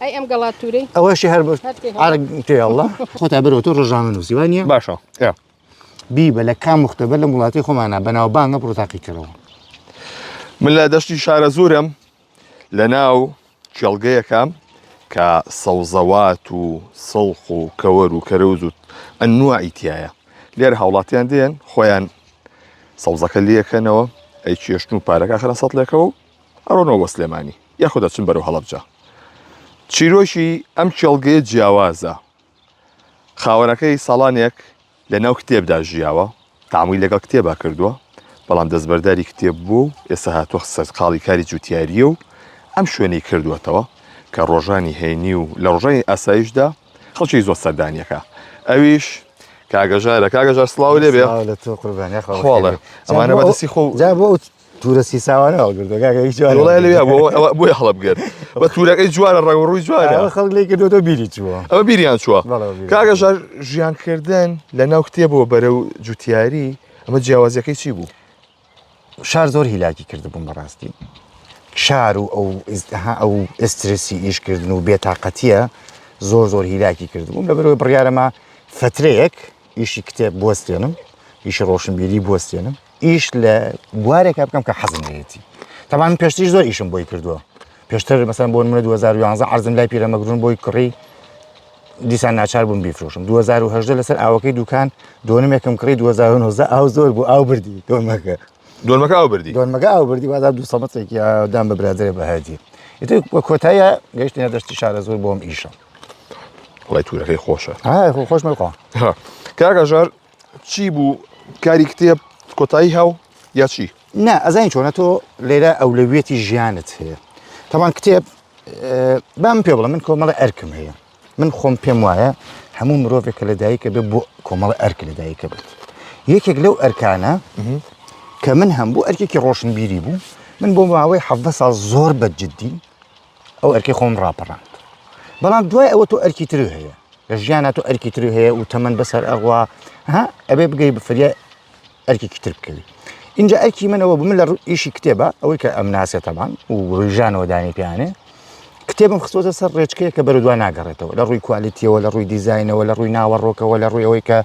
ئەی ئەم گەڵاتورەی ئەوەشی هەر ئارگتێ الله خۆتا بەرەوە تۆ ڕۆژانە نووسی وانە باشە بی بە لە کام مختبە لە وڵاتی خۆمانە بەناو بانگە پرۆتاقی کردەوە من لە دەشتی شارە زۆرم لە ناو کێڵگەیەکەم کە سەوزەوات و سڵخ و کەوەر و کەرەوز و ئەنواعی تایە لێرە هاوڵاتیان دێن خۆیان سەوزەکە لەکەنەوە ئەی کێشتن و پارەکە خەرە سەد لێکەوە و ئەڕۆنەوە سلێمانی یاخۆ دەچن بەرەو هەڵەبجە چیرۆشی ئەم کێڵگەیە جیاوازە خاوەنەکەی ساڵانێک لە ناو کتێبدا ژیاوە تامووی لەگەڵ کتێبا کردووە بەڵام دەستبەرداری کتێب بوو ئێستا هاتووە سەرقاڵی کاری جوتیاریە و ئەم شوێنەی کردووەتەوە کە ڕۆژانی هێنی و لە ڕۆژانی ئاسایشدا خەڵکی زۆر سەردانیەکە ئەویش کاگەژار سڵاو لێ بێ لە تۆ قوربانیە خۆڵە ئەمانە بەدەستی خۆ جا بۆ تورەسی ساوانەوە کردوگەی وڵای لێ بۆی هەڵبگەر بە تورەکەی جوانە ڕێ ڕووی جوانە خەڵک لێ کردو بیری چووە ئەمە بیریان چووە کاگەژار ژیانکردن لە ناو کتێبەوە بەرەو جوتیاری ئەمە جیاوازیەکەی چی بوو؟ شار زۆر هیلاکی کردبووم بەڕاستی شار و ئەو ئسترسی ئیشکردن و بێتاقەتیە زۆر هیلاکی کردبووم لەبەرەوەی بڕیارەمە فترەیەک ئیشی کتێب بوەستێنم ئیشی ڕۆشنبیری بوەستێنم ئیش لە بوارێکا بکەم کە حەزم لێتی تاوان پێشتیش زۆر ئیشم بۆی کردووە پێشتر مەسەن بۆ نمونە 2011 عەرزم لای پیرەمەگرون بۆی کڕی دیسان ناچار بووم بیفرۆشم 2018 لەسەر ئاوەکەی دوکان دۆنمێکم کڕی 2019 ئاو زۆر بوو ئاو بردی دۆنمەکە ئاو بردی دۆنمەکە ئاو بردی وادار 200 مەترێکی دام بە برادرێ بەهادی ئیتر بە کۆتایە گەیشتینە دەشتی شارە زۆر بۆم ئیشە وڵای تورەکەی خۆشە خۆشمە بخوا کاگەژار چی بوو کاری کتێب کۆتایی هاو یا چی؟ نا ئەزانی چۆنە تۆ لێرە ئەولەویەتی ژیانت هەیە تاوان کتێب بام پێ بڵە من کۆمەڵە ئەرکم هەیە من خۆم پێم وایە هەموو مرۆڤێکە لە دایکە بێ بۆ کۆمەڵە ئەرک لە دایکە بێت یەکێک لەو ئەرکانە کە من هەم بوو ئەرکێکی ڕۆشنبیری بوو من بۆ ماوەی 17 ساڵ زۆر بەجددی ئەو ئەرکی خۆم ڕاپەڕاند بەڵام دوای ئەوە تۆ ئەرکی تر هەیە لە ژیانە تۆ ئەرکی تر هەیە و تەمەن بەسەر ئەغوا ئەبێ بگەی بفرە ئەرکێکی تر بکەوی اینجا ئەرکی منەوە بوو من لە ئیشی کتێبە ئەوەی کە ئەم ناسێتەمان و ڕوویژانەوە دانی پیانێ کتێبم خستۆتە سەر ڕێچکەیە کە بەرەدوای ناگەڕێتەوە لە ڕووی کوالیتیەوە لە ڕووی دیزاینەوە لە ڕووی ناوەڕۆکەوە لە ڕووی ئەوەی کە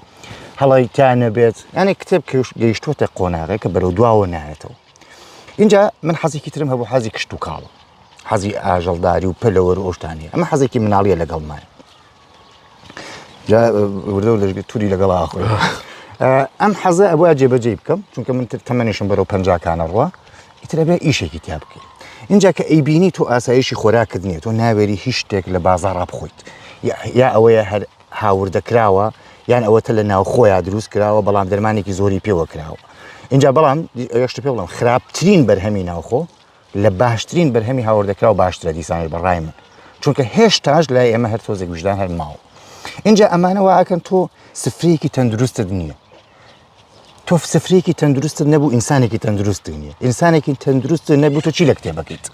هەڵەیتانە بێت یانێ کتێب گەیشتوتە قۆناغێک کە بەرەو دواوە نایێتەوە اینجا من حەزێکی ترم هەبوو حەزی کشت و کاڵە حەزی ئاژەڵداری و پەلەوە و ئۆشتانیە ئەمە حەزێکی مناڵیە لەگەڵمایە جا وردە و لەژگە تووری لەگەڵ ئاخۆی ئەم حەزە ئەوە جێبەجێ بکەم چونکە من تەمەنیشم بەرەو 50کانە ڕوە ئیترە بێ ئیشێکی تیا بکەیت اینجا کە ئەیبینی تۆ ئاسایشی خۆراکت نییە تۆ ناوێری هیچ شتێک لە بازاڕا بخۆیت یا ئەوەیە هەر هاوردەکراوە یان ئەوەتە لە ناو خۆیان دروست کراوە بەڵام دەرمانێکی زۆری پێوە کراوە اینجا بەڵام ئەشت پێ بڵم خراپترین بەرهەمی ناوخۆ لە باشترین بەرهەمی هاوردەکرا و باشترە دیسانی بەڕای من چونکە هێشتاش لای ئێمە هەر تۆزێک وجدان هەر ماوە اینجا ئەمانەوە ئاکەن تۆ سفرەیەکی تەندروستت نییە تۆ سفرەیەکی تەندروستت نەبوو ئینسانێکی تەندروست نییە ئینسانێکی تەندروست نەبوو تۆ چی لە کتێبەکەیت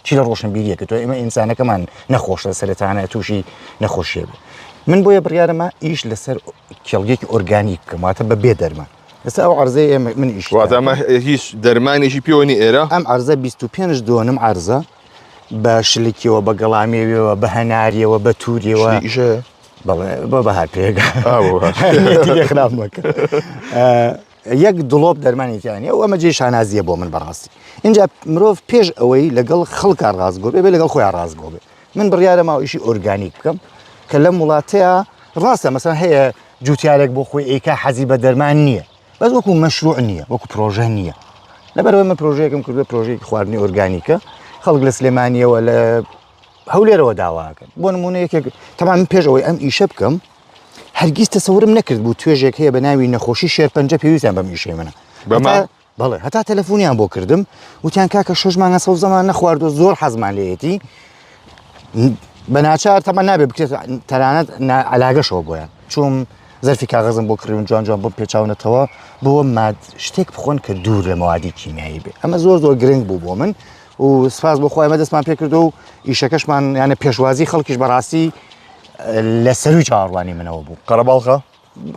چی لە ڕۆشنبیریەکە تۆ ئێمە ئینسانەکەمان نەخۆشە سەرەتانە تووشی نەخۆشیێ بێ من بۆیە بڕیارەمە ئیش لەسەر کێڵگێکی ئۆرگانیک بکەم واتە بە بێ دەرمان ئێستا ئەو عەرزەی ئێمە من ئیش واتە هیچ دەرمانێکی پێوەنی ئێرە ئەم عەرزە 25 دۆنم عەرزە بە شلکیەوە بە گەڵامێویەوە بە هەناریەوە بە تووریەوە بەڵێ بە بەهار پێگا خراپ مەکە یەک دڵۆب دەرمانێتیانی ئەو ئەمە جێ شانازیە بۆ من بەڕاستی اینجا مرۆڤ پێش ئەوەی لەگەڵ خەڵکا ڕازگۆ بێ لەگەڵ خۆیان ڕازگۆ بێ من بڕیارەمە ئیشی ئۆرگانیک بکەم کە لەم وڵاتەیە ڕاستە مەسەن هەیە جوتیارێک بۆ خۆی ئەیکا حەزی بە دەرمان نییە بەس وەکو مەشروع نییە وەکو پرۆژە نییە لەبەرەوەی من پرۆژەیەکم کردو پرۆژەیەکی خواردنی ئۆرگانیکە خەڵک لە سلێمانیەوە لە هەولێرەوە داواکەن بۆ نمونە یەکێک تەمان من پێش ئەوەی ئەم ئیشە بکەم هەرگیز تەسەورم نەکرد بوو توێژێک هەیە بە ناوی نەخۆشی شێرپەنجە پێویستیان بەم ئیشەی منە بەڵێ هەتا تەلەفۆنیان بۆ کردم وتیان کاکە 6 مانگە سەوزەمان نەخواردووە زۆر حەزمان لێیەتی بە ناچار تەمان نابێ بکرێت تەنانەت عەلاگەشەوە بۆیان چوم زەرفی کاغەزم بۆ کڕیون جوان جوان بۆ پێچاونەتەوە بۆ ماد شتێک بخۆن کە دوور لە مەوادی کیمیایی بێ ئەمە زۆر گرنگ بوو بۆ من و سپاس بۆ خۆی ئەمە دەستمان پێ کردو و ئیشەکەشمان یانە پێشوازی خەڵکیش بەڕاستی لە سەروی چاوەڕوانی منەوە بوو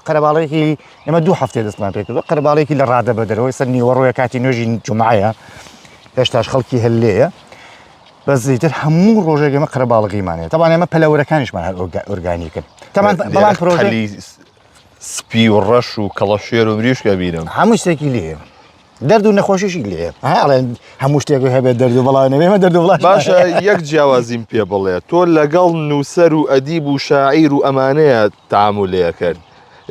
قەرەباڵێکی ئێمە 2 هەفتێ دەستمان پێ کردو قەرەباڵێکی لە ڕادە بە دەرەوەی سەر نیوەڕۆیە کاتی نوێژی جومعەیە هێشتاش خەڵکی هەلێیە بەس زیتر هەموو ڕۆژێکمە قرە باڵغیمانەیە تاوان ئێمە پەلەورەکانیشمان هەر ئۆرگانیکن تامان بەڵام پرۆژەی خەلی سپی و ڕەش و کەڵەشێر و مریشکە بینم هەموو شتێکی لێ دەرد و نەخۆشیشی لێ هەڵێن هەموو شتێک هەبێت دەرد و بەڵاو نەبێمە دەرد و بڵاش باشە یەک جیاوازیم پێ بڵێ تۆ لەگەڵ نووسەر و ئەدیب و شاعیر و ئەمانەیە تعاملەیەکرد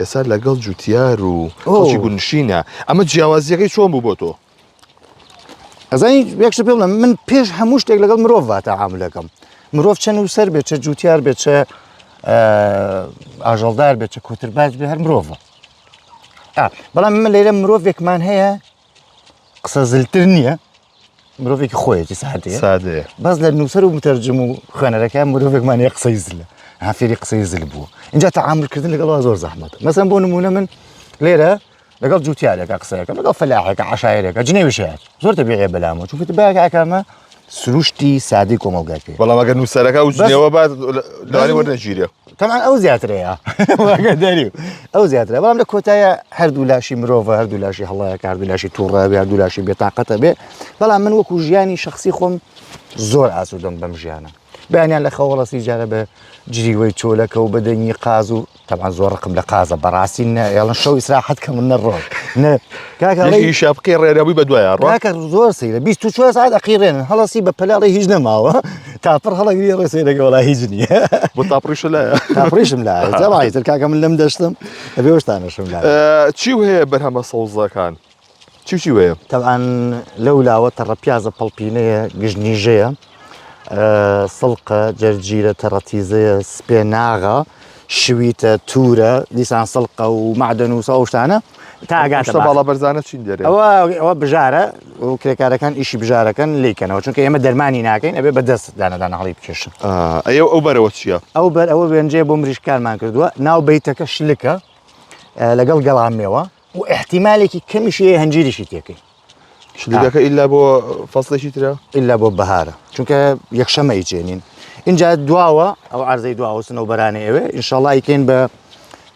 ئێستا لەگەڵ جوتیار و خەڵکی گونشینە ئەمە جیاوازیەکەی چۆن بوو بۆ تۆ؟ ئەزانی یەکشت پێ بڵێم من پێش هەموو شتێک لەگەڵ مرۆڤ تەعاملەکەم مرۆڤ چەند نووسەر بێت چە جوتیار بێت چە ئاژەڵدار بێت چە کۆترباز بێ هەر مرۆڤە بەڵام من لێرە مرۆڤێکمان هەیە قسە زلتر نییە مرۆڤێکی خۆیەکی سادەیە بەس لە نووسەر و متەرجم و خوێنەرەکان مرۆڤێکمان هەیە قسەی زلە فێری قسەی زل بوو اینجا تەعاملکردن لەگەڵەوە زۆر زەحمەتە مەسەن بۆ نمونە من لێرە لەگەڵ جوتیارێکە قسەیەکە لەگەڵ فەلاحێکە عەشایرێکە جنێویشەیە زۆر تەبیعیە بەلامەوە چونکە باەکە ئەکامە سروشتی سادی کۆمەڵگای پێ بەڵام ئەگەر نووسەرەکە و جنێوە بعد لەوانی وەرنەگیرێ تەمان ئەو زیاترەیە واگەداری ئەو زیاترە بەڵام لە کۆتایە هەردوو لاشی مرۆڤە هەردوو لاشی هەڵەیەکە هەردوو لاشی تووڕە بێ هەردوو لاشی بێتاقەتە بێ بەڵام من وەکو ژیانی شخصی خۆم زۆر ئاسوودەم بەم ژیانە بەیانیان لە خەوەڵەسی جارە بە جریوەی چۆلەکە و بەدەنگی قاز و تەمان زۆر ڕقم لە قازە بەڕاستی ئێڵەن شەو ئیسراحەت کە من نەڕۆژ کاکەڵی شاپقی ڕێرەبووی بە دوایە ڕاکە زۆر سەیرە 24 ساعت ئەقیڕێنن هەڵەسی بە پەلاڵی هیچ نەماوە تاپڕ هەڵەگری ڕێ سەیرەکە وەڵای هیچ نییە بۆ تاپڕیش لایە تاپڕیشم لایە جەماعیتر کاکە من لەم دەشتم ئەبێ شتانەشم لایە چی هەیە بەرهەمە سەوزەکان چی هەیە تەبعاً لەولاوە تەڕە پیازە پەڵپینەیە گژنیژەیە سڵقە جەرجیرە تەڕەتیزەیە سپێناغە شویتە تورە دیسان سڵقە و معدەن و سەو شتانە تا ئاگاتە باڵا بەرزانە چین دەرێ ئەوە بژارە و کرێکارەکان ئیشی بژارەکەن لیکەنەوە چونکە ئێمە دەرمانی ناکەین ئەبێ بەدەست دانەدان هەڵی بکێشن ئەو بەرەوە چییە؟ ئەوە وێنجێ بۆ مریشکارمان کردووە ناو بەیتەکە شلکە لەگەڵ گەڵامێەوە و احتیمالێکی کەمیشی هەنجیریشی تێکەی شلیگەکە ئیلا بۆ فەسڵێکی ترە؟ ئیلا بۆ بەهارە چونکە یەکشەمە ئیچێنین اینجا دواوە ئەو عەرزەی دواوە سنەوبەرانەی ئەوێ ئینشاڵڵا ئیکەین بە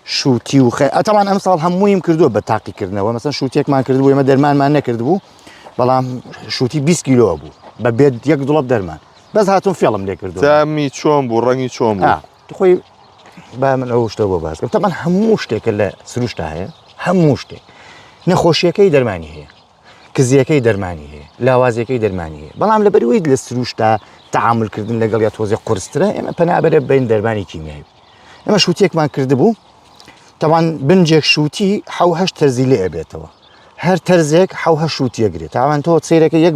شووتی و ئەتەمان ئەم ساڵ هەموویم کردووە بە تاقیکردنەوە مەسەن شووتێکمان کردبوو ئێمە دەرمانمان نەکردبوو بەڵام شووتی 20 کیلۆ بوو بە بێت یەک دڵەب دەرمان بەس هاتوون فێڵم لێ کردو تامی چۆن بوو ڕەنگی چۆن بوو خۆی با من ئەو شتە بۆ باسکەم تەمان هەموو شتێکە لە سروشتا هەیە هەموو شتێک نەخۆشیەکەی دەرمانی هەیە کزیەکەی دەرمانی هەیە لاوازیەکەی دەرمانی هەیە بەڵام لە بەروەی لە سروشتا تعاملکردن لەگەڵ یا تۆزی قورسترە ئێمە پەنابەرە بین دەرمانی کیمیایی ئێمە شووتێکمان کردبوو تەوان بنجێک شووتی حوهەش تەرزی لێ ئەبێتەوە هەر تەرزێک حوهە شووتی ئەگرێت تاوان تۆ سیرەکە یەک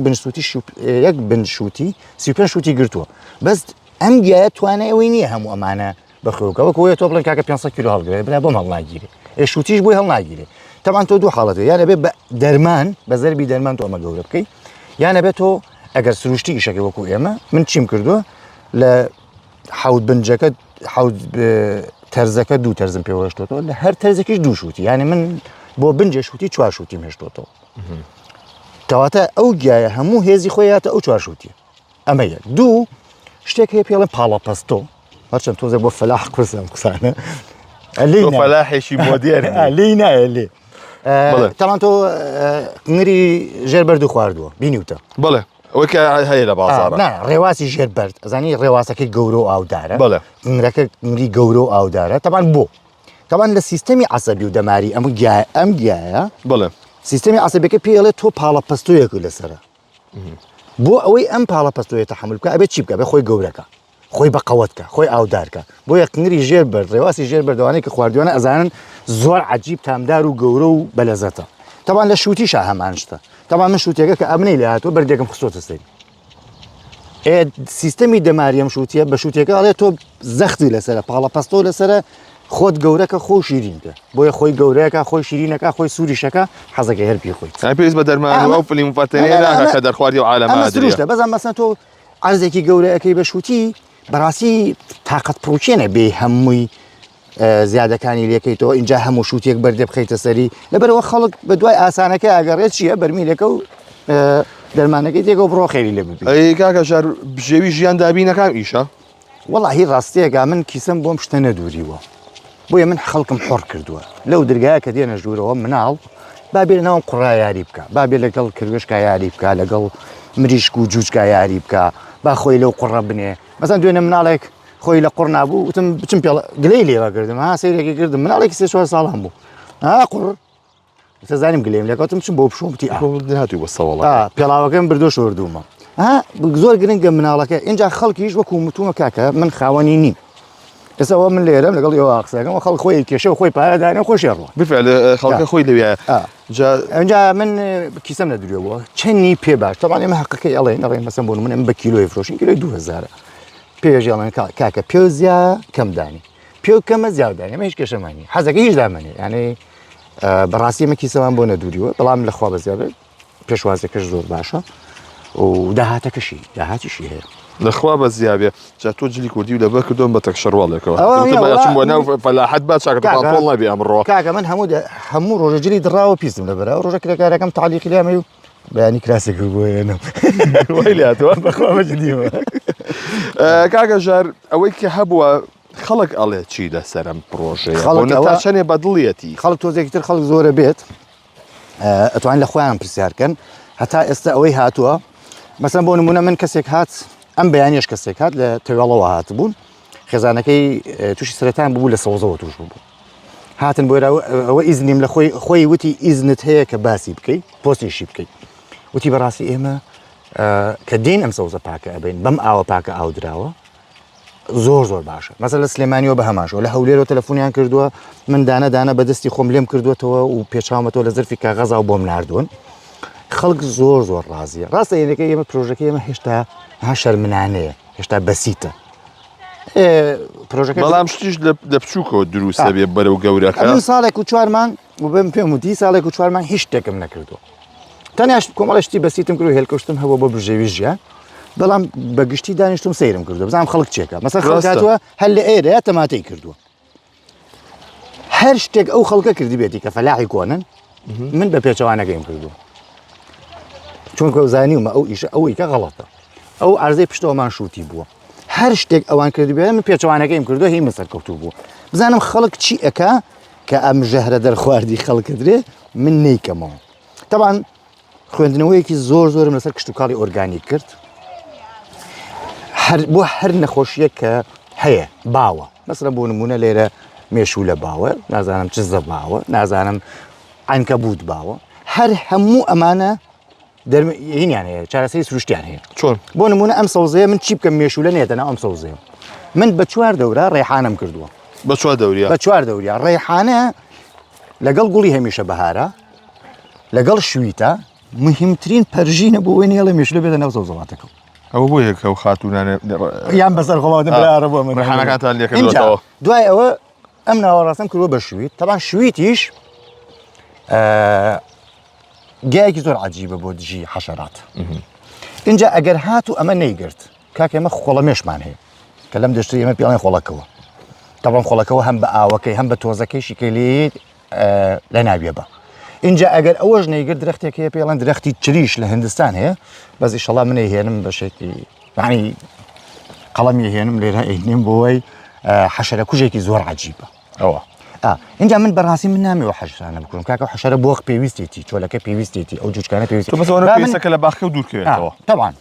بن شووتی 35 شووتی گرتووە بەس ئەم گیایە توانای ئەوەی نییە هەموو ئەمانە بەخۆکەوە کۆیە تۆ بڵێن کاکە 500 کیلۆ هەڵگرێت برا بۆم هەڵناگیرێ شووتیش بۆی هەڵناگیرێت تەوان تۆ دوو حاڵەتەوە یانە بێ بە دەرمان بە زەربی دەرمان تۆ ئەمە گەورە بکەیت یانە بێت تۆ ئەگەر سروشتی ئیشەکە وەکو ئێمە من چیم کردووە لە حەوت بنجەکە حەوت تەرزەکە دوو تەرزم پێوەشتۆتەوە لە هەر تەرزێکیش دوو شووتی یعنی من بۆ بنجێ شووتی 4 شووتیم هێشتۆتەوە کەواتە ئەو گیایە هەموو هێزی خۆیاتە ئەو 4 شووتیە ئەمە یەک دوو شتێک هەیە پێڵێن پاڵەپەستۆ هەرچەند تۆزێ بۆ فەلاح قسم قسانە فەلاحێکی مۆدێرن لی نایە لێ تەمان تۆ نری ژێربەرد و خواردووە بینیوتە بڵێ ئەوەی کە هەیە لە بازاڕە ڕێواسی ژێربەرد ئەزانی ڕێواسەکەی گەورە و ئاودارە بڵێ نرەکە نری گەورە و ئاودارە تەمان بۆ تەوان لە سیستەمی عەسەبی و دەماری ئەم گیایە بڵێ سیستەمی عەسەبیەکە پێڵێت تۆ پاڵەپەستۆیەک لەسرە بۆ ئەوەی ئەم پاڵەپەستۆیە تەحمل بکە ئەبێت چی بکە بێ خۆی گەورەکە خۆی بەقەوەتکە خۆی ئاودارکە بۆ یەکنری ژێربەرد ڕێواسی ژێربەردەوانەی کە خواردوانە ئەزانن زۆر عەجیب تامدار و گەورە و بەلەزەتە تەوان لە شووتیشە هەمان شتە تەوان من شووتێکە کە ئەمنەی لە هاتووە بەردێکم خستۆتە سەری سیستەمی دەماریەم شووتیە بە شووتێکە ئەڵێ تۆ زەختی لەسرە پاڵەپەستۆ لەسرە خۆت گەورەکە خۆ شیرینکە بۆیە خۆی گەورەیەکە خۆی شیرینەکە خۆی سووریشەکە حەزەکە هەر پێی خۆیت پێویست بە دەرمان و فلیم فەتەنێ کە دەرخواردی و عالەمە سروشتە بەزان مەسەن تۆ عەرزێکی گەورەیەکەی بە شووتی بەڕاستی تااقەت پرۆچێنە بێ هەمووی زیادەکانی لەکەیتەوە اینجا هەموو شووتێک بەردێ بخەیتە سەری لەبەرەوە خەڵک بە دوای ئاسانەکە ئەگەڕێت چییە بەرمیلەکە و دەرمانەکەی تێکەوە بڕۆ خێری لێ ببێت ئەی کاکە ژار بژێوی ژیان دابینەکان ئیشە وەڵاهی ڕاستیەکە من کیسم بۆم شتە نەدووریوە بۆیە من خەڵکم حۆڕ کردووە لەو دەرگایە کە دێنە ژوورەوە مناڵ بابێ ناوم قوڕا یاری بکە بابێ لەگەڵ کروێشکە یاری بکە لەگەڵ مریشک و جوچکە یاری بکە با خۆی لەو قوڕە بنێ مەسەن دوێنێ مناڵێک خۆی لە قوڕ نابوو وتم بچم گلەی لێوە کردم ها سەیرێکی کردم مناڵێکی 3 ساڵان بوو ها قوڕ زانیم گلێم لەکەوتم چم بۆ پشۆم وتی هاتووی بە سەوڵە پێڵاوەکەم بردۆ شۆردوومە ها زۆر گرنگە مناڵەکە اینجا خەڵکیش وەکو وتومە کاکە من خاوەنی نیم ئێستا ئەوە من لێرەم لەگەڵ ئێوە قسەکەم خەڵک خۆی کێشە و خۆی پارەدانێ خۆشی ڕۆ بفعل خەڵکە خۆی لەوێ اینجا من کیسەم نەدروێەوە چەندی پێ باش تەمان ئێمە حەقەکەی ئەڵێن مەسەن بۆ من بە کیلۆی فرۆشین کیلۆی 2000 پێژێڵێن کاکە پێ زیاد کەمدانی پێ کەمە زیاددانی ئەمە هیچ کێشەمانی حەزەکە هیچ دامەنێ یعنی بەڕاستی ئەمە کیسەوان بۆ نەدوریوە بەڵام لەخوا بە زیادە پێشوازەکەش زۆر باشە و داهاتیشی هەیە لەخوا بە زیابێ جا تۆ جلی کوردی و لەبەر کردۆم بە تەک شەڕواڵێکەوە چم بۆ ناو فەلاحەت با چاکەڵ نابێ ئەمڕۆ کاکە من هەموو ڕۆژە جلی دراوە پیسم لەبەرە ڕۆژە کرێکارەکەم تعلیقی لامە و بەیانی کراسێک بۆێنم وای لاتەوە بەخوا بەجدیوە کاکە ژار ئەوەی کە هەبووە خەڵک ئەڵێ چی لەسەرم پرۆژەیە تا چەندێ بەدڵیەتی خەڵک تۆزێکی تر خەڵک زۆرە بێت ئەتوانین لە خۆیان پرسیارکەن هەتا ئێستا ئەوەی هاتووە مەسەن بۆ نمونە من کەسێک هات ئەم بەیانیش کەسێک هات لە تەواڵەوە هاتبوون خێزانەکەی تووشی سەرەتان بوو لە سەوزەوە توش بوو هاتن بۆ ئەوە ئیزنیم لە خۆی وتی ئیزنت هەیە کە باسی بکەیت پۆستیشی بکەیت وتی بەڕاستی ئێمە کە دین ئەم سەوزە پاکە ئەبین بەم ئاوە پاکە ئاو درراوە زۆر باشە مەسەن لە سلێمانیەوە بە هەماشەوە لە هەولێرەوە تەلەفۆنیان کردووە من دانە بەدەستی خۆم لێم کردوێتەوە و پێچاومەتەوە لە زەرفی کاغەزا و بۆم ناردوون خەڵک زۆر ڕازیە ڕاستە یەکەی ئێمە پرۆژەکەی ئێمە هێشتا شەرمنانەیە هێشتا بەسیتە پرۆژەکە بەڵام شتیش لە بچووکەوە دروستە بێ بەرەو گەورەکە من ساڵێک و 4 مانگ و بم پێم وتی ساڵێک و 4 مانگ هیچ شتێکم نەکردووە تەنیاش کۆمەڵی شتی بەسیتم کرد و هێلکەشتم هەبوو بۆ بژێوی ژیان بەڵام بەگشتی دانیشتم سەیرم کردو بزانم خەڵک چێکە مەسەن خەڵک هاتووە هەر لە ئێرە تەماتەی کردووە هەر شتێک ئەو خەڵکە کردی بێتی کە فەلاحی کۆنن من بە پێچەوانەکەیم کردووە چونکە زانیومە ئەو ئیشە ئەوەی کە غەڵەتە ئەو ئارزەی پشتەوەمان شووتی بووە هەر شتێک ئەوان کردی بێ من پێچەوانەکەیم کردووە هی من سەرکەوتوو بوو بزانم خەڵک چی ئەکا کە ئەم ژەهرە دەرخواردی خەڵکە درێ من نیکەمەوە تەبان خوێندنەوەیەکی زۆرم لەسەر کشت و کاڵی ئۆرگانیک کرد بۆ هەر نەخۆشیە کە هەیە باوە مەسەڵەن بۆ نمونە لێرە مێشوو لە باوە نازانم چزە باوە نازانم عنکەبوت باوە هەر هەموو ئەمانە هینیان هەیە چارەسەری سروشتیان هەیە چۆن بۆ نمونە ئەم سەوزەیە من چی بکەم مێشوو لە نێتەنا ئەم سەوزەیە من بە 4 دەورە ڕێحانم کردووە بە 4 دەوریا ڕێحانە لەگەڵ گوڵی هەمیشە بەهارە لەگەڵ شویتە مهمترین پەرژینە بۆ وێنی هەڵە مێشولە بێتە ناو سەوزەڵاتەکە ئەوە بۆ یەکە و خاتونانە یان بەسەر خۆڵاتە برارە بۆ من ڕێحانەکانتان لێکردوەوە دوای ئەوە ئەم ناوەڕاستم کردووە بە شویت تەبان شویتیش گایەکی زۆر عەجیبە بۆ دژی حەشەرات اینجا ئەگەر هات و ئەمە نەیگرت کاکە ئێمە خۆڵەمێشمان هەیە کە لەم دەشتری ئێمە پێڵێن خۆڵەکەوە تەبان خۆڵەکەەوە هەم بە ئاوەکەی هەم بە تۆزەکەیشی کەلێت لە ناویە بە اینجا ئەگەر ئەوەش نەیگرت درەختێک هەیە پێڵەن درەختی چریش لە هندستان هەیە بەس ئیشەڵا منەی هێنم بەشێکی یعنی قەڵەمی هێنم لێرە ئەینێم بۆی حەشەرە کوژێکی زۆر عەجیبە ئەوە اینجا من بەڕاستی من نامەوە حەشرانە بکڕم کاکە حەشەرە بۆخ پێویستێتی چۆلەکە پێویستێتی ئەو جوچکانە پێویستی پێویستەکە لە باخەکە و دوورکەوێتەوە تەبان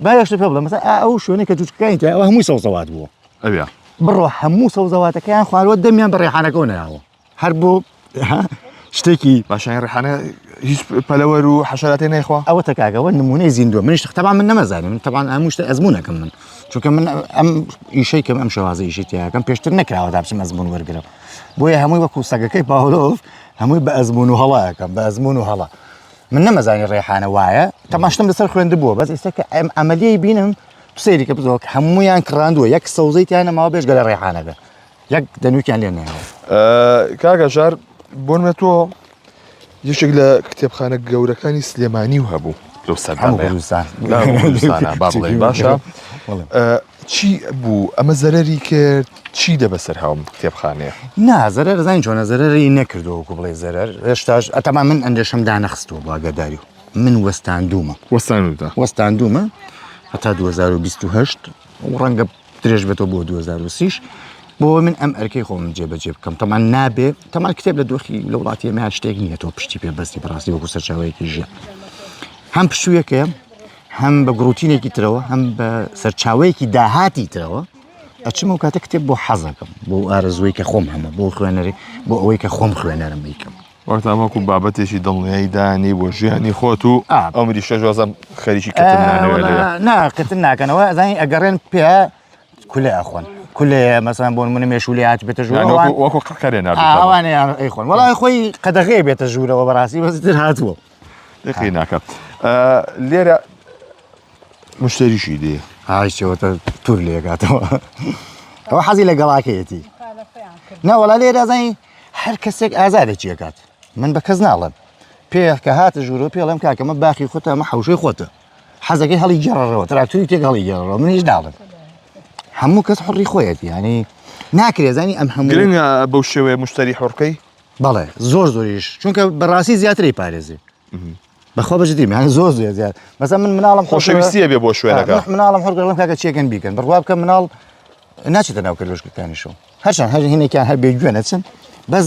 باشتر پێ بڵێ مەسەڵەن ئەو شوێنەی کە جوچکەکانی تیا ئەوە هەمووی سەوزەوات بووە ئەوە بڕۆ هەموو سەوزەواتەکەیان خواردوە دەمیان بە ڕێحانەکەەوە نەراوە هەر بۆ شتێکی باشای ڕێحانە هیچ پەلەوەر و حەشەراتی نەیخوا ئەوە تەکاکەوە نمونەی زیندووە منیش تەبان من نەمەزانم من تەبان هەموو شتە ئەزمونەکەم من چونکە من ئەم ئیشەی کەم ئەم شێوازە ئیشی تیاکەم پێشتر نەکراوە تا بچم ئەزمون وەرگرم بۆیە هەمووی وەکو سەگەکەی پاولۆف هەمووی بە ئەزمون و هەڵایەکەم بە ئەزمون و هەڵا من نەمەزانی ڕێحانە وایە تەماشتم لەسەر خوێندە بووە بەس ئێستا کە ئەم ئەمەلیەی بینم سەیری کە بزۆک هەموویان کڕاندووە یەک سەوزەیتیانە ماوە بێژگە لە ڕێحانەکە یەک دەنووکیان لێ نێنەوە کاکە ژار بۆنمە تۆ یەکێک لە کتێبخانە گەورەکانی سلێمانی و هەبوو لەو سەردانە با بڵێ باشە چی بوو ئەمە زەرەری کرد چی دەبەسەر هاوم کتێبخانەیە نا زەرەر زانین چۆنە زەرەری نەکردەوەکو بڵێ زەرەر هێشتاش ئەتەما من ئەندێشەم دانەخستەوە باگەداری و من وەستاندوومە هەتا 2028 و ڕەنگە درێژ بێتەوە بۆ 2030 بۆ من ئەم ئەرکەی خۆم جێبەجێ بکەم تەمان نابێ تەمان کتێب لە دۆخی لە وڵاتی ئێمە شتێک نییە تۆ پشتی پێ بەستی بەڕاستی وەکو سەرچاوەیەکی ژیان هەم پشتوویەکەیە هەم بە گروتینێکی ترەوە هەم بە سەرچاوەیەکی داهاتی ترەوە ئەچمە و کاتە کتێب بۆ حەزەکەم بۆ ئارەزووی کە خۆم هەمە بۆ خوێنەری بۆ ئەوەی کە خۆم خوێنەرم بیکەم وەک تاماکو بابەتێکی دڵنیایی دانی بۆ ژیانی خۆت و ئەمری شەژوازم خەریکی کردن ناکردن ناکەنەوە ئەزانی ئەگەڕێن پێ کولێ ئەخۆن کولێ مەسەڵەن بۆ نمونە مێشولی هات بێتە ژوورەوە وەکو قەکەرێ ئەوانەیە ئەیخۆن وەڵای خۆی قەدەغێ بێتە ژوورەوە بەڕاستی بەزتر هاتووە دقی ناکە لێرە مشتریشی دێ هایشەوەتە توور لێکاتەوە ئەوە حەزی لە گەڵاکەیەتی ناوەڵا لێرە زانی هەر کەسێک ئازارێکی ئەکات من بە کەس ناڵم پێ کە هاتە ژوورەوە پێڵم کاکەمە باخی خۆتە ئەمە حەوشەی خۆتە حەزەکەی هەڵی گێڕەوە تراکتوری تێک هەڵی گێڕەوە منیش ناڵم هەموو کەس حڕی خۆیەتی ینی ناکرێ زانی ئەم هەموو گرنگە بەو شێوەیە مشتری حڕکەی بەڵێ زۆریش چونکە بەڕاستی زیاتری پارێزی بەخوا بەجددیم یانی زۆر زیات مەسەڵەن من مناڵم خۆشەویستیە بێ بۆ شوێنەکە مناڵم حڕگەڵم کاکە چێکن بیکەن بڕوا بکە مناڵ ناچێتە ناو کەلۆشکەکانیشەوە هەرچەند هەر هینێکیان هەر بێگوێنە چن بەس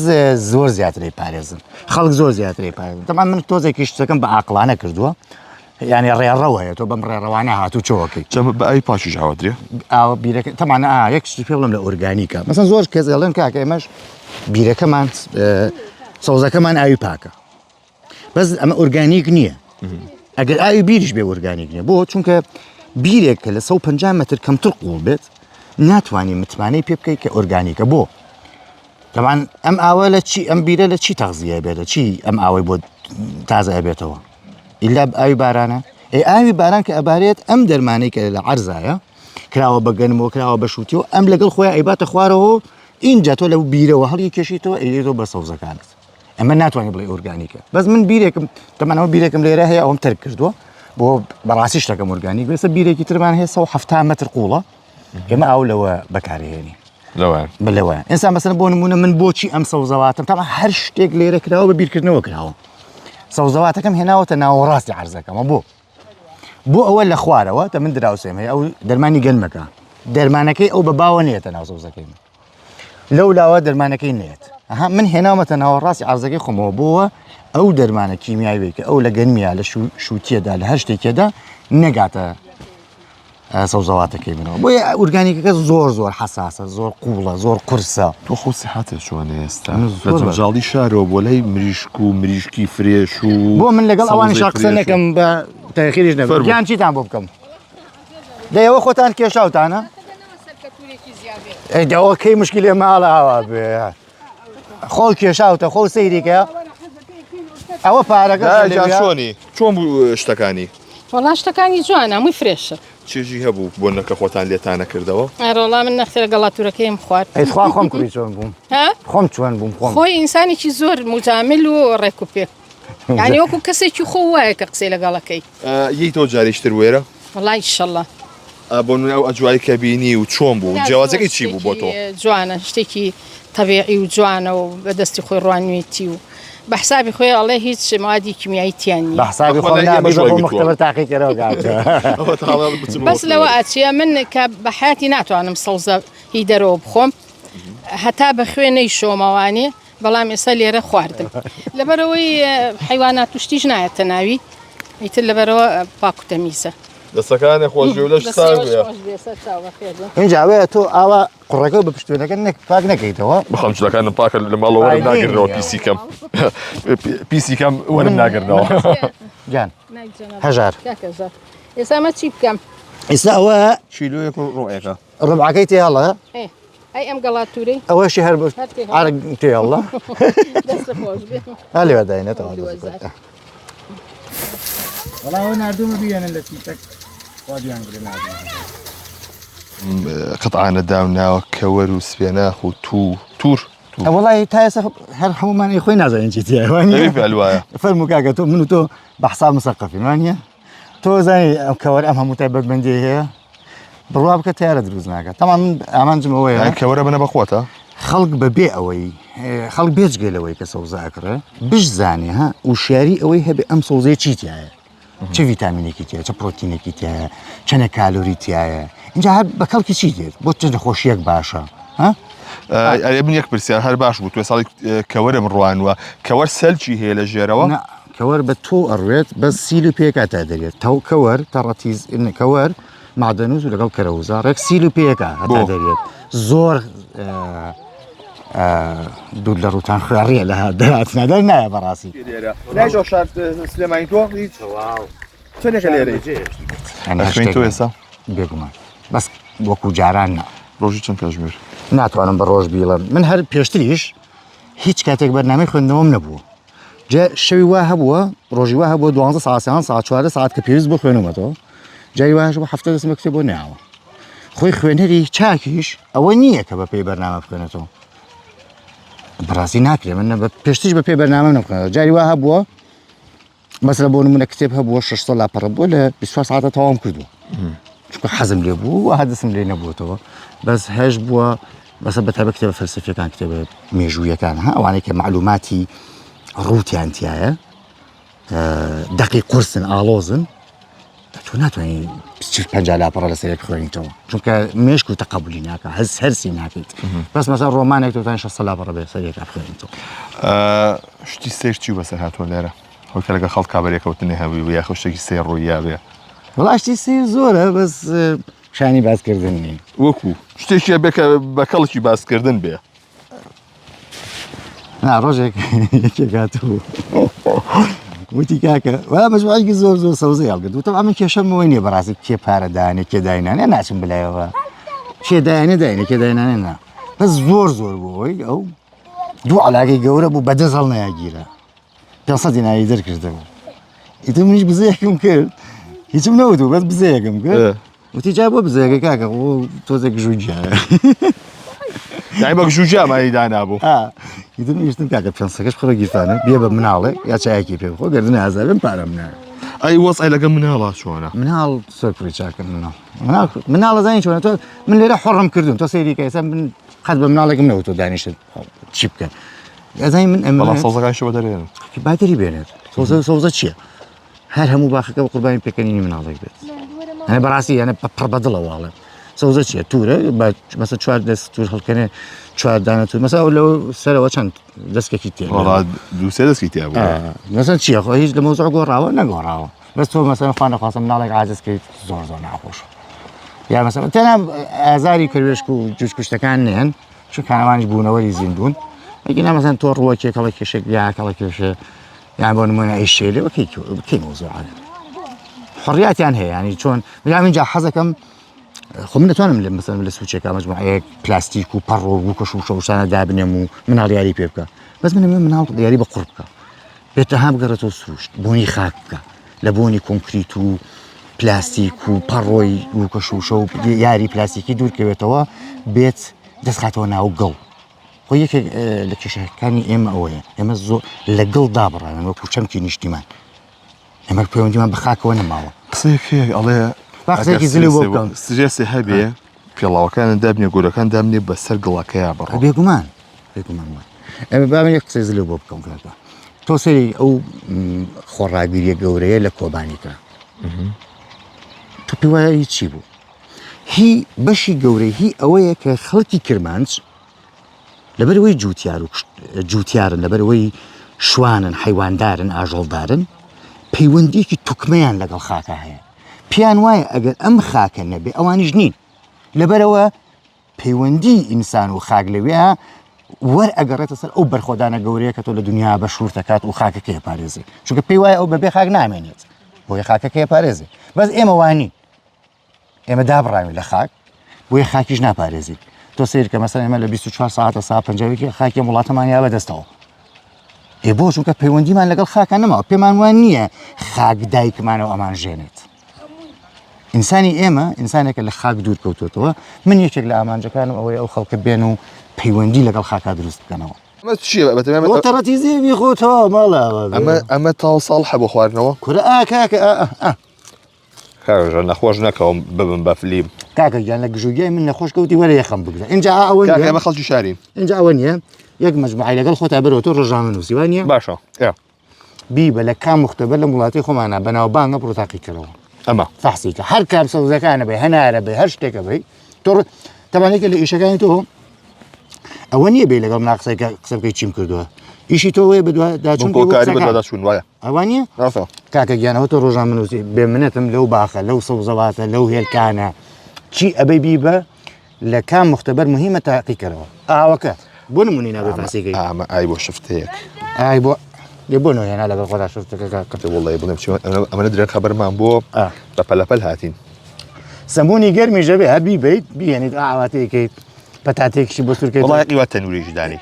زۆر زیاتری پارێزن خەڵک زۆر زیاتری پارێزن تەمان من تۆزێکی شتەکەم بە عاقلانە کردووە ینی ڕێڕەوە هەیە تۆ بەم ڕێڕەوانە هاتوو چۆکەی بە ئەی پاشیش هاوادرێ ئاوە بیرەکە تەمانە یەک شتی پێ بڵم لە ئۆرگانیکە مەسەن زۆر کەس دەڵێن کاکە ئێمەش بیرەکەمان سەوزەکەمان ئاوی پاکە بەس ئەمە ئۆرگانیک نییە ئەگەر ئاوی بیریش بێ ئۆرگانیک نییە بۆ چونکە بیرێکە لە 150 متر کەمتر قوڵ بێت ناتوانانی متمانەی پێ بکەیت کە ئۆرگانیکە بۆ تەمان ئەم ئاوە لە چی ئەم بیرە لە چی تەغزیە بێتە چی ئەم ئاوەی بۆ تازە ئەبێتەوە ئیلا ئاوی بارانە ئاوی باران کە ئەبارێت ئەم دەرمانەی کە لە عەرزایە کراوە بە گەنمەوە کراوە بە شووتیەوە ئەم لەگەڵ خۆیان ئەیباتە خوارەوە اینجا تۆ لەو بیرەوە هەڵی کێشیتەوە ئەیێتەوە بە سەوزەکانت ئەمە ناتوانانی بڵێ ئۆرگانیکە بەس من بیرێکم تەمانەوە بیرێکم لێرە هەیە ئەوم تەرک کردووە بۆ بەڕاستی شتەکەم ئۆرگانیک بێسە بیرێکی ترمان هەیە 170 متر قوڵە ئێمە ئاو لەوە بەکارهێنی لەوەیان ئێستا مەسەڵەن بۆ نمونە من بۆچی ئەم سەوزەواتم تەما هەر شتێک لێرە کراوە بە بیرکردنەوە کراوە سەوزەواتەکەم هێناوەتە ناوەڕاستی عەرزەکەمە بۆ ئەوە لە خوارەوە تا من دراوسێم هەیە ئەو دەرمانی گەنمەکە دەرمانەکەی ئەو بە باوە نێتە ناو سەوزەکەی لەو لاوە دەرمانەکەی نێت من هێناوەتە ناوەڕاستی عەرزەکەی خۆمەوە بۆوە ئەو دەرمانە کیمیاوی کە ئەو لە گەنمیا لە شووتیەدا لە هەر شتێکێدا نەگاتە سەوزەواتەکەی منەوە بۆیە ئورگانیکەکە زۆر حەساسە زۆر قوڵە زۆر قورسە تۆ خۆ سیحەتت چۆنە ئێستا جاڵی شارەوە بۆ لای مریشک و مریشکی فرێش و بۆ من لەگەڵ ئەوانی شقسە نەکەم بە تاخیریش نەبێت گیان چیتان بۆ بکەم دەیەوە خۆتان کێشاوتانە ئەوە کەی مشکلی ماڵە ئاوا بێ خۆ کێشاوتە خۆ سەیریکە ئەوە پارەکە چۆنی چۆن بوو شتەکانی وەڵام شتەکانی جوانە هەمووی فرێشە چێژی هەبوو بۆ نەکە خۆتان لێتانە کردەوە ئەرۆڵا من نەختێرە گەڵاتورەکەیم خوارد ئەیخوا خۆم کوڕی چۆن بووم خۆم چۆن بووم خۆم خۆی ئینسانێکی زۆر مجامل و ڕێکوپێک یعنی وەکو کەسێکی خۆ وایە کە قسەی لەگەڵەکەی یەی تۆ جاریشتر وێرە وەڵای ئیشەڵڵا بۆ ئەو ئەجوای کە بینی و چۆن بوو جیاوازەکەی چی بوو بۆ تۆ جوانە شتێکی تەبیعی و جوانە و بەدەستی خۆی ڕوانوێتی و بە حسابی خۆی ئەڵێ هیچ موادی کیمیایی تیان نیە بە حسابی خۆم نابی بۆ مختبەر تاقی کەرەوە بەس لەوە ئاچیە من کە بە حیاتی ناتوانم سەوزە هی دەرەوە بخۆم هەتا بە خوێنەی شۆمەوانێ بەڵام ئێستا لێرە خواردم لەبەرەوەی حیوانات توشتیش نایەتە ناوی ئیتر لەبەرەوە پاک و تەمیزە دەستەکانی خۆشی و لەش ساویە اینجاوەیە تۆ ئاوا قوڕەکە بە پشتوێنەکە پاک نەکەیتەوە بەخەم شتەکانم پاکە لە ماڵەوە وەرم ناگرنەوە پیسیکەم پیسیکەم وەرم ناگرنەوە گیان هەژار ئێستا مە چی بکەم ئێستا ئەوە چیلوەیەک و ڕۆیەکە ڕبعەکەی تێڵە ئەی ئەم گەڵاتورەی ئەوەشی هەر تێڵە دەستە خۆش بێ هەلێوە داینێتەوە وەڵاوە نردومە بیێنن لە تیتەک قەتعانە داوناوە کەوەر و سپێناخ و توور وەڵی تا ئێستا هەر هەمومانی خۆی نازانین چی تیوایە فەرموو کاکە تۆ من و تۆ بە حساب مسەقەفین وانە تۆ زانی ئەم کەوەر ئەم هەموو تایبەتمەندی هەیە بڕوا بکە تیارە دروست ناکات تەمان من ئامانجم ئەوەیە کەوەرە بنە بەخۆتە خەڵک بەبێ ئەوەی خەڵک بێجگەلەوەی کە سەوزاکڕە بشزانێ ها وشیاری ئەوەی هەبێ ئەم سەوزەیە چیتیایە چه ڤیتامینێکی تایە چه پرۆتینێکی تایە چەنە کالۆری تایە اینجا هەر بە کەڵکی چی دێت بۆ چ نەخۆشیەک باشە ئەرێ من یەک پرسیار هەر باش بوو توێ ساڵی کەوەرم ڕوانوە کەوەر سەلکی هەیە لە ژێرەوە كور بتو أرويت بس سيلو بيكا تادريت تو كور تراتيز إن كور معدنوز ولا قال كروزة رك سيلو بيكا تادريت زور دولار وتنخرية لها دراتنا درنا يا براسي لا جو شارت سليمان تو هیچ واو چنه خلیری أنا أشوين تو إسا بيقوم بس وكو جارنا روجي چن كاجمير ناتوانم بروج بيلم من هر بيشتريش هیچ کاتێک بەرنامەی خوێندنەوەم نەبووە جا شەوی وا هەبووە ڕۆژی وا هەبووە 12 ساعتیان ساعت 4 ساعت کە پێویست بۆ خوێنەوەتەوە جای واش بۆ هەفتە دەستمە کتێب بۆ ناوە خۆی خوێنەری چاکیش ئەوە نییە کە بە پێی بەرنامە بخوێنێتەوە بەڕاستی ناکرێ من بە پێشتیش بە پێی بەرنامە نەخوێنەوە جاری وا هەبووە مەسەلە بۆ نمونە کتێب هەبووە 600 لاپەڕە بووە لە 24 ساعتە تەواوم کردووە چونکە حەزم لێ بوو و هەدەسم لێ نەبووەتەوە بەس هەش بووە بس بتابع كتاب فلسفي كان كتاب ميجوية كان ها وأنا كمعلوماتي روتي أنتيايا دقيق قرصن آلوزن تونات يعني بتشوف بنجالا برا لسيرك خويني تو شوف مش كنت تقبلي ناك هرسي ناكيت بس مثلا رومانك تو تاني صلاة برا بسيرك خويني تو شتي سيرتي بس هاتو ليرة هو كلا خلط كابريك وتنها ويا خوشتي سير رويا بيا والله شتي سير زورة بس شاني باز كردني وكو شتي بكلشي باز كردن بيا نا روجك كاتو وتي كاكا ولا مجموعة زور صوزي القد وطبعا من كشم ويني براسك كي بارداني كي دايناني انا عشان بلايوا كي دايناني كي دايناني انا بس زور بوي او دو علاقه جوره بو بدزلنا يا جيرا قصدنا يدير كده انتم مش بزيكم كل هيك منودو بس بزيكم كل وتي جابوا بزيك كاكا وتوزك جوجا يعني بقى جوجا ما يدانا ابو يدن يشتم كاكا بشنسكش بخرج يفانا بيبا منالي يا شايكي فيه خو قردنا هذا بارمنا اي وصي لقى منها شو انا منال سوبري شاكر منال زين شو انا من اللي راح حرم كردون تو سيري كيسا من خد منالك منو تو دانيش تشيبكا يا زين من والله صوصك شو بدري بادري بينات صوصه شيء هل هم باخك قرباني بكنيني منالك بيت انا براسي انا بربدله والله صوصه شيء توره مثلا شوار دست تور هلكنه شوار دانه تور مثلا لو سره وچن دست كيتي والله دو سدس كيتي ابو مثلا شيء خو هيج الموضوع قراوه نقراوه بس تو مثلا خانه خاصه منالك عاجز كي زور ناخوش يا مثلا تنا ازاري كريشكو جوجكو شتكان شو كان وانج بونا ولي زندون لكن مثلا تور روكي كلا كشك يا كلا كش يعني بون من اي شيء لو كي موضوع هذا حريات يعني شلون يعني من جا حزكم خمنة أنا مثلا من السوتشي كمجموعة بلاستيك وبرو وكشوشة وسنة دابنيمو من هالياري بيبكا بس من هالياري بقربكا بيتهم قرطو سوش بوني خاكا لبوني كونكريتو بلاستيك وبروي وكشوشة وياري بلاستيكي دور كبيتوا بيت دسخاتونا وقل هو يك لكشه كان أويا زو لقل دابرة يعني ما كوشمكي نشتمان أما بيوم ديما بخاك وانا ماوا قصيك هي عليه فاخذك يزلي بوكم سجاسي هبيه في الله وكان دابني يقول كان دابني بس القلاك يا برا بيقومان اما بعمل يقصي يزلي بوكم كذا توصلي او خرابيري جوريه لكوبانيكا تبيوا يتشيبو هي بشي جوري هي اويا كخلقي كرمانس لبروي جوتيار لبروي شوانن حيوان دارن اجل دارن بيونديكي تكميان لقل خاكا هي بيان واي اگر ام خاك النبي اواني جنين لبروا بيوندي انسان وخاق لويها ور اگر تصل او برخودانا قوريه كتو لدنيا بشور تكات وخاك كي باريزي شو بي واي او ببي خاق نامينيت بو خاك كي باريزي بس اما واني اما دابرامي لخاك بو خاكيش نا باريزي تو سير كمثلا اما ل 24 ساعه ساعه پنجاوي خاك مولات مانيا بدستو اي بو شو بيوندي مان لقل خاك انا ما بيمان وانيه خاق دايك مانو امان جينيت إنساني إما إنسانك اللي خاك دور كوتوتوا من يشكل لأمانجا كانوا أو خلق بينه بيوندي لك الخاك درست كانوا ما تشي بقى تمام وترى تيزي بيخوتها مالا اما توصل حبو خوارنا كرا كاكا خارج انا خوجنا كم ببن بفليم كاكا يعني لك جوجي من نخوش كوتي ولا يخم بقى إن جاء أول كاكا ما خلصوا شارين إن جاء أول يجمع معي لك الخوت عبروا رجع منه سيوانيا باشا يا بيبا لك كان مختبر لمولاتي خو معنا بنا وبانا بروتاقي كلام اما فحصيك هر كام سو زكانا بي هنا عربي هرشتك بي تور طبعا هيك اللي إيش كان تو أولني بي لقى مناقصة كسب كي تشيم كردوها ئیشی تۆ بە داچوون کۆکاری بەداداچوون وایە ئەوانە ڕاستە کاکە گیانەوە تۆ ڕۆژان منوسی بێ منەتم لەو باخە لەو سەوزەواتە لەو هێلکانە چی ئەبەی بیبە لە کام مختبەر مهمە تاقیکەرەوە ئاوەکە بۆ نمونی نابێ فاسیگەی ئامە ئای بۆ شفتەیەک ئای بۆ لێ بۆ نۆهێنا لەگەڵ خۆدا شفتەکە کە وڵی بڵێم ئەمەە درێن خەبەرمان بۆ بە پەلەپەل هاتین سەمبوونی گەرمی ژەبێ هەبی بیت بیێنیت ئاواتەیەکەیت پەتاتێکشی بۆ سورکەیت وڵای قیوات تەنوریش دانی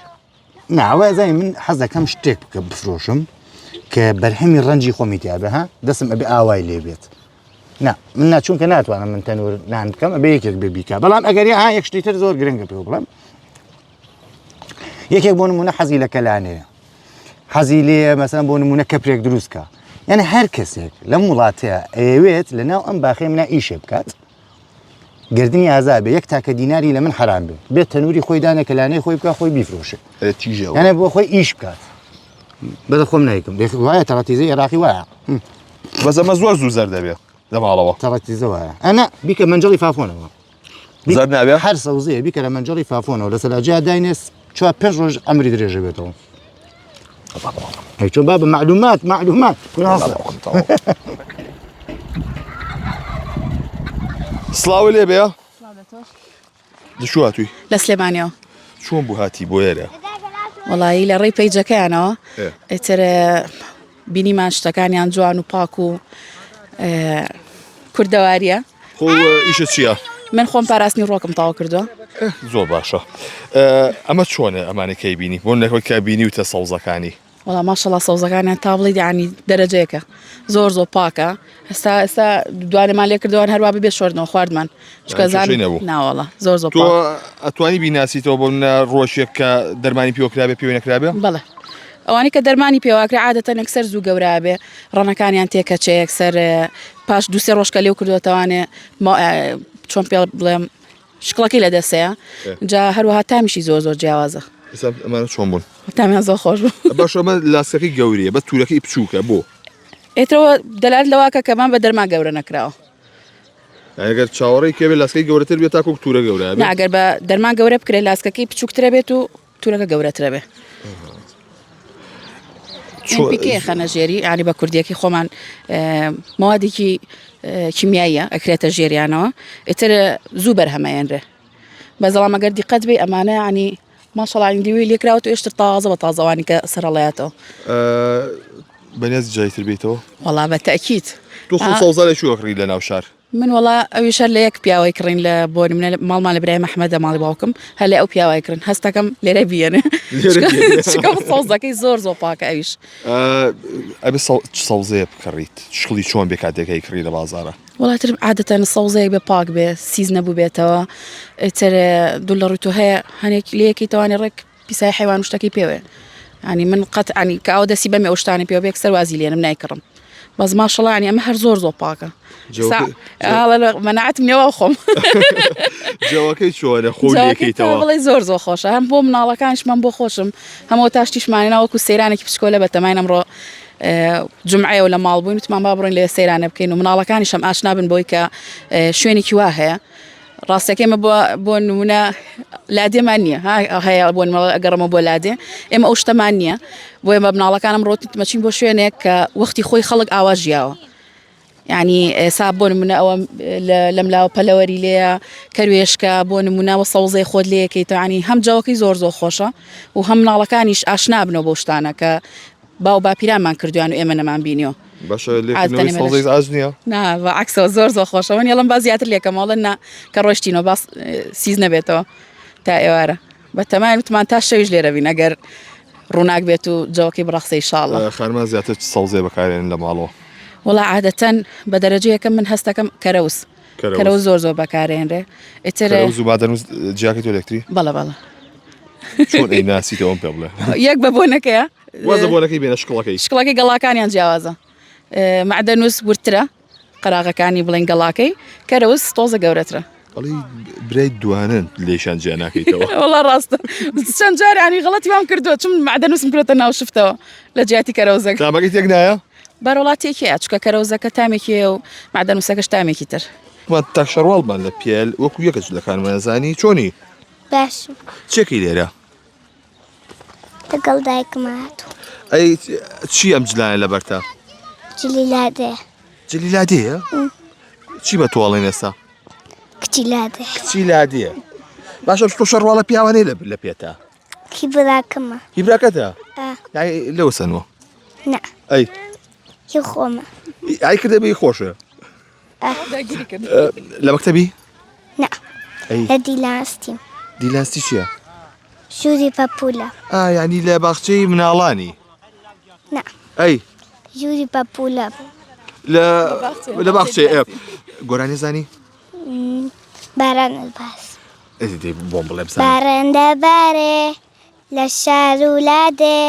ناوە زای من حەز دەکەم شتێک بکە بفرۆشم کە بەرهەمی ڕەنجی خۆمیتیابێ ها دەسم ئەبێ ئاوای لێ بێت نا من ناچونکە ناتوانم من تەنور نان بکەم ئەبێ یەکێک بێ بیکە بەڵام ئەگەر ها یەک شتی تر زۆر گرنگە پێ بڵێم یەکێک بۆ نمونە حەزی لە کەلانەیە حەزی لێ مەسەڵەن بۆ نمونە کەپرێک دروستکە یعنی هەر کەسێک لەم وڵاتەیە ئەوێت لەناو ئەم باخێ منە ئیشێ بکات گردنی ئازا بێ یەک تاکە دیناری لە من حرام بێت بێت تەنوری خۆی دانە کەلانەی خۆی بکە خۆی بیفرۆشێ تیژەوە یعنی بۆ خۆی ئیش بکات بەدە خۆم نایکم وایە تەڕەتیزەی عێراقی وایە بەزەمە زۆر زوو زەر دەبێت لە ماڵەوە تەڕەتیزە وایە ئەنا بیکە منجەڵی فافۆنەوە زەر نابێ هەر سەوزەیە بیکە لە منجەڵی فافۆنەوە لە سەلاجیا داینێس چوار پێنج ڕۆژ ئەمری درێژە بێتەوە چۆن بابە معلومات سڵاوی لێ بێ دشوە توی لە سلێمانیەوە چۆن بوو هاتی بۆ ئێرە وڵایی لە ڕێی پەیجەکەیانەوە ئیتر بینیمان شتەکانیان جوان و پاک و کوردەواریە خۆ ئیشە چییە؟ من خۆم پاراستنی ڕۆکم تاوا کردووە زۆر باشە ئەمە چۆنە ئەمانەکەی بینی بۆ نەکەوت کە بینی وتە سەوزەکانی وڵا ماشەڵا سەوزەکانیان تا بڵێ یعنی دەرەجەیەکە زۆر پاکە ئێستا دوانێمان لێ کردوان هەروە ببێ شۆردنەوە خواردمان ناوەڵە زۆر تۆ ئەتوانی بیناسیتەوە بۆ منە ڕۆژێک کە دەرمانی پێوەکرابێ پێوە نەکرابێ بەڵێ ئەوانی کە دەرمانی پێواکرێ عادەتەن یەکسەر زوو گەورابێ ڕەنەکانیان تێکەچێ یەکسەر پاش دوسێ ڕۆژکە لێو کردوەتەوانێ چۆن پێ بڵێم شکڵەکەی لە دەسەیە جا هەروەها تامیشی زۆر جیاوازە ئەمانە چۆن بوون تامیان زۆر خۆش بوو باشەمە لاسەکەی گەوریە بە تورەکەی بچووکە بۆ ئێترەوە دەلات لەواکە کەمان بە دەرما گەورە نەکراوە ئەگەر چاوەڕێی کێبێ لاسکەی گەورەتر بێت تاکو تورە گەورە ئەگەر بە دەرمان گەورە بکرێت لاسکەکەی بچووکترە بێت و تورەکە گەورەترە بێ پیکێ خەنە ژێری ینی بە کوردیەکی خۆمان ماوادێکی کیمیاییە ئەکرێتە ژێریانەوە ئیتر زوو بەرهەمەیەنرێ بەزەڵام ئەگەر دیقەت بێ ئەمانە ینی ماشەڵی دیوی لێکراوە و ئێشتر تازە بە تازەوانی کە سەرەڵایەتەوە بەنێز جایتر بێتەوە وەڵا بە تەکیت تۆ سەوزە شوەکڕی لە ناو شار من وڵا ئەویشە لە یەک پیاوەی کڕین لە بۆنی منە ماڵمان لە برای مەحمەدە ماڵی باوکم هەر لە ئەو پیاوای کردن هەستەکەم لێرە بیێنێ سەوزەکەی زۆر پاکە ئەویش ئەبێ سەوزەیە بکڕیت شکڵی چۆن بێ کاتێکەکەی کڕی لە بازارە وڵاتر عادەتەن سەوزەیەک بێ پاک بێ سیز نەبوو بێتەوە ئیتر دوو لە ڕووی تۆ هەیە هەنێک لەیەکی تەوانی ڕێک پیسای حیوان شتێکی پێوێ ینی من قەت ینی کە ئەو دەسی بەمێ ئەوشتانی پێوە بێ سەر وازی لێنم نایکڕم بەس ماشەڵڵا ینی ئەمە هەر زۆر پاکە مەناعەتم نێوە خۆم جەوەکەی چۆنە خۆیەکەیتەوە بڵێ زۆر خۆشە هەم بۆ مناڵەکانشمان بۆ خۆشم هەموو تاشتیشمانە وەکو سەیرانێکی پشکۆلە بە تەمای ئەمڕۆ جمعەیە و لە ماڵ بووین وتمان با بڕۆین لێ سەیرانە بکەین و مناڵەکانیشم ئاشنا بن بۆی کە شوێنێکی وا هەیە ڕاستەکە ئێمە بۆ نمونە لادێمان نییە هەیە بۆ ئەگەڕمە بۆ لادێ ئێمە ئەو شتەمان نییە بۆ ئێمە مناڵەکانم ڕۆتمەچین بۆ شوێنێک کە وەختی خۆی خەڵک ئاوا ژیاوە ینی ئێسا بۆ نمونە ئەوە لەم لاوە پەلەوەری لێە کەروێشکە بۆ نمونەوە سەوزەی خۆت لەیەکەیتەوە ینی هەم جاوەکەی زۆر خۆشە و هەم مناڵەکانیش ئاشنا بنەوە بۆ شتانە کە باو باپیرانمان کردویان و ئێمە نەمان بینیەوە عکسەوە زۆر خۆشە من یڵم با زیاتر لێکەمەڵە نا کە ڕۆشتینەوە باس سیز نەبێتەوە تا ئێوارە بە تەمای وتمان تا شەویش لێرە بین ئەگەر ڕووناک بێت و جەوەکەی بڕەخسەی شاڵە خارمان زیاتر سەوزێ بەکارێن لە ماڵەوە وڵا عادەتەن بە دەرەجەیەکەم من هەستەکەم کەرەوس زۆر بەکارێنرێ ئیتر بادەنووس جیاکەی تۆ لەکتری بەڵە چۆن ئەی ناسیتەوەم پێ بڵێ یەک بە بۆنەکەیە وازە بۆنەکەی بێنە شکڵەکەی گەڵاکانیان جیاوازە معدەنووس ورترە قەراغەکانی بڵێن گەڵاکەی کەرەوس تۆزە گەورەترە ئەڵی برای دوانن لێشان جیا ناکەیتەوە وڵا ڕاستە چەند جارانی غەڵەتی وام کردووە چون معدەنووسم کرێتە ناو شفتەوە لە جیاتی کەرەوزەکە تامەکەی تێک نایە بەرەوڵاتێکیە چکە کەرەوزەکە تامێکیە و معدەنووسەکەش تامێکی تر تاکشەڕواڵمان لە پێل وەکو یەکەش لەکانمانەزانی چۆنی باش چێکی لێرە لەگەڵ دایکم هاتوو ئەی چی ئەم جلایە لەبەرتە؟ جلیلادێ جلی لادەیە؟ چی بە تۆڵێن ئێستا؟ کچی لادێ چی لادەیە؟ باشە تۆ شەڕواڵە پیاوانەی لە پێتە؟ کی براکەمە هی براکەتە؟ ئا لەوە سنوە؟ نا ئەی هی خۆمە ئای کردە بێ خۆشە؟ لە مەکتەبی؟ نا ئەی لە دیلانستیم دیلانستی چییە؟ ژووری پەپولە ینی لە باخچەی مناڵانی؟ نا ئەی ژووری پەپولە لە باخچەی گۆرانی زانی؟ باران باس بۆم بڵێ بزانم بارەندە بارێ لە شار ولادێ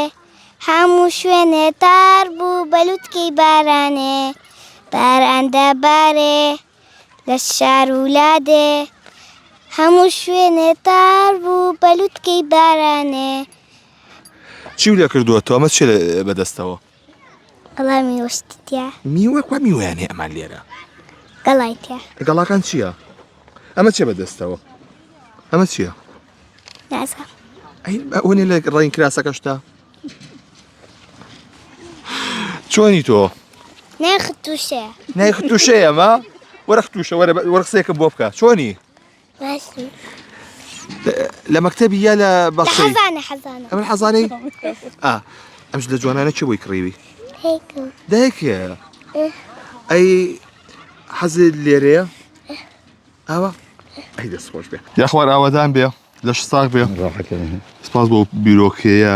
هەموو شوێنێ تار بوو بەلووتکەی بارانێ بارەندە بارێ لە شار ولادێ هەموو شوێنێ تار بوو بەلووتکەی بارانێ چی لێ کردووەتەوە ئەمە چێ بەدەستەوە؟ گەڵامی وەشتیا میوەکوە میوەیانێ ئەمان لێرە گەڵایتیا گەڵاکان چییە؟ ئەمە چێ بەدەستەوە؟ ئەمە چییە؟ نازام ئەوەنێ لە ڕێین کراسەکەشتا؟ چۆنی تۆ؟ ناخت تووشەیە نایخ تووشەیە ئەمە؟ وەرە تووشە وەرە قسەیەکم بۆ بکە چۆنی؟ باشی لە مەکتەبی یا لە بەخشەی؟ حەزانە حەزانە ئەمە حەزانەی؟ ئەمش لە جوانانە چی بۆی کڕیوی؟ هێکم دایکە؟ ئەی حەزت لێرەیە؟ ئاوە؟ ئەی دەست خۆش بێ یاخوار ئاوادان بێ لەش ساغ بێ سپاس بۆ بیرۆکەیە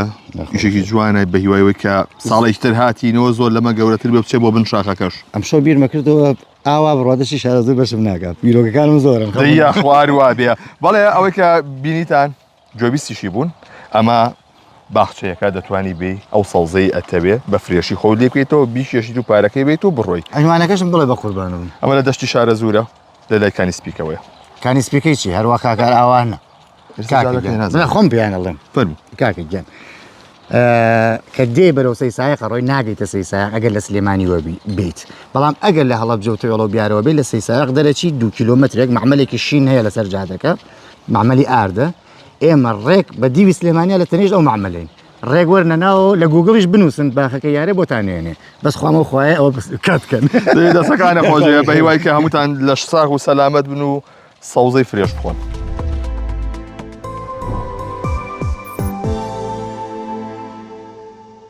ئیشێکی جوانە بە هیوایەوەی کە ساڵێکتر هاتینەوە زۆر لەمە گەورەتر بێ بچێ بۆ بن شاخەکەش ئەم شەو بیرمە کردەوە ئاوا بڕوادەشی شارەزوو بەشم ناکات بیرۆکەکانم زۆرن دەیە خوار وا بێ بەڵێ ئەوەی کە بینیتان جۆبیستیشی بوون ئەمە باخچەیەەکە دەتوانی بێ ئەو سەڵزەی ئەتەبێ بە فرێشی خۆ لێ بکەیتەوە بیشێشی و پارەکەی بێت و بڕۆی ئەنوانەکەشم بڵێ بە قوربانم ئەمە لە دەشتی شارە زورە لە لای کانیسپیکەوەی کانیسپیکەی چی هەروە کاکار ئاوانە خۆم پیانەڵێم فەرموو کاکە گیان کە دێ بەرەو سەیسایە ڕۆی ناگەیتە سەیسایە ئەگەر لە سلێمانیوە بیت بەڵام ئەگەر لە هەڵەب جەوتەوەڵەوە بیارەوە بێت لە سەیسایق دەرەچی 2 کیلۆمەترێک معمەلێکی شین هەیە لەسەر جادەکە معمەلی ئاردە ئێمە ڕێک بە دیوی سلێمانیا لە تەنێژ ئەو معمەلەین ڕێک وەرنەناوە لە گوگڵیش بنووسن باخەکە یارێ بۆتانێنێ بەس خۆمە خۆیە ئەوە کاتکەن دەسەکانە خۆشەیە بە هیوای کە هەمووتان لە ساغ و سەلامەت بن و سەوزەی فرێش بخۆن